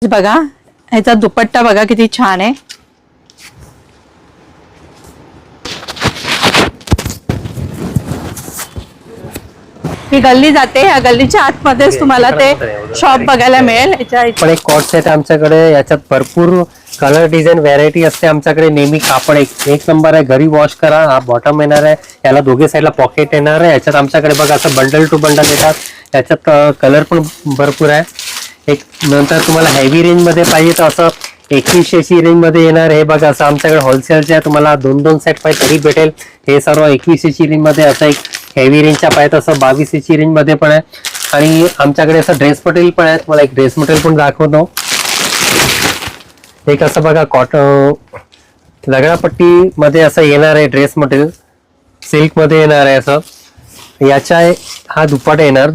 बघा ह्याचा दुपट्टा बघा किती छान आहे. ही गल्ली जाते, ह्या गल्लीच्या आतमध्येच तुम्हाला ते शॉप बघायला मिळेल. पण एक कॉट सेट आमच्याकडे, याच्यात भरपूर कलर डिझाईन व्हरायटी असते आमच्याकडे. नेहमी कापड एक नंबर आहे. घरी वॉश करा. हा बॉटम येणार आहे, याला दोघे साईडला पॉकेट येणार आहे. याच्यात आमच्याकडे बघा असं बंडल टू बंडल येतात. याच्यात कलर पण भरपूर आहे. एक नंतर तुम्हाला हेवी रेंज मध्ये पाहिजे तर असं 2100 रेंज मध्ये येणार. हे बघा असं आमच्याकडे होलसेलच्या तुम्हाला 2-2 सेट पाहिजे तरी भेटेल. हे सर्व 2100 रेंज मध्ये. असं एक हेवी रेंजच्या पाहिजे तसं 2200 रेंज मध्ये पण आहे. आणि आमच्याकडे असं ड्रेस मटेरियल पण आहे. तुम्हाला एक ड्रेस मटेरियल पण दाखवतो. एक असं बघा कॉटन लगडापट्टी मध्ये असं येणार आहे ड्रेस मटेरियल. सिल्क मध्ये येणार आहे असं. याच्या हा दुपट्टा येणार.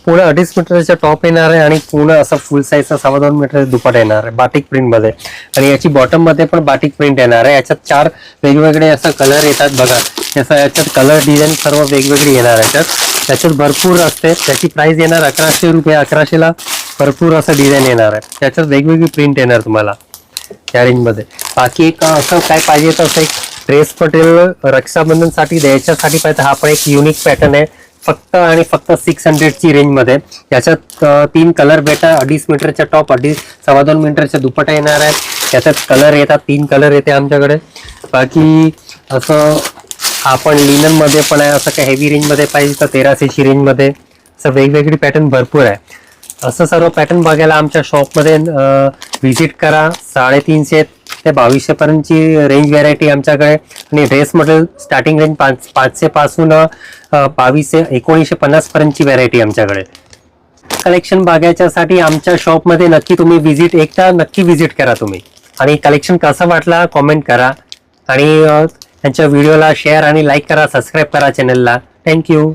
पूर्ण 2.5 मीटरचा टॉप येणार आहे आणि पूर्ण असं फुल साईजचा 2.25 मीटर दुपट्टा येणार आहे बाटिक प्रिंट मध्ये. आणि याची बॉटम मध्ये पण बाटिक प्रिंट येणार आहे. याच्यात 4 वेगवेगळे असं कलर येतात बघा. याचा याच्यात कलर डिझाईन सर्व वेगवेगळी येणार आहे. त्याच्यात भरपूर असते. त्याची प्राइस येणार 1100 रुपये. 1100ला भरपूर असं डिझाईन येणार आहे. त्याच्यात वेगवेगळी प्रिंट येणार तुम्हाला या रेंज मध्ये. बाकी एक असं काय पाहिजे तर असं एक ड्रेस मटेरियल रक्षाबंधनसाठी द्यायच्यासाठी पाहिजे. हा पण एक युनिक पॅटर्न आहे. फक्त आणि फक्त 600ची रेंज मध्ये. याच्यात 3 कलर भेटतात. 2.5 मीटरचा टॉप, 2.5 मीटरचा दुपट्टा येणार आहे. याच्यात कलर येतात, 3 कलर येते आमच्याकडे. बाकी असं आपण लिनन मध्ये पण आहे. असं काय हेवी रेंज मध्ये पाहिजे तर 1300ची रेंज मध्ये. असं वेगवेगळी पॅटर्न भरपूर आहे. असं सर्व पॅटर्न बघायला आमच्या शॉपमध्ये व्हिजिट करा. 350 ते 2200 पर्यंतची रेंज व्हरायटी आमच्याकडे. आणि ड्रेस मटेरियल स्टार्टिंग रेंज 500 पासून 1950 पर्यंतची व्हरायटी आमच्याकडे. कलेक्शन बघायच्यासाठी आमच्या शॉपमध्ये नक्की तुम्ही एकदा नक्की व्हिजिट करा तुम्ही. आणि कलेक्शन कसं वाटला कॉमेंट करा. आणि त्यांच्या व्हिडिओला शेअर आणि लाईक करा. सबस्क्राईब करा चॅनलला. थँक्यू.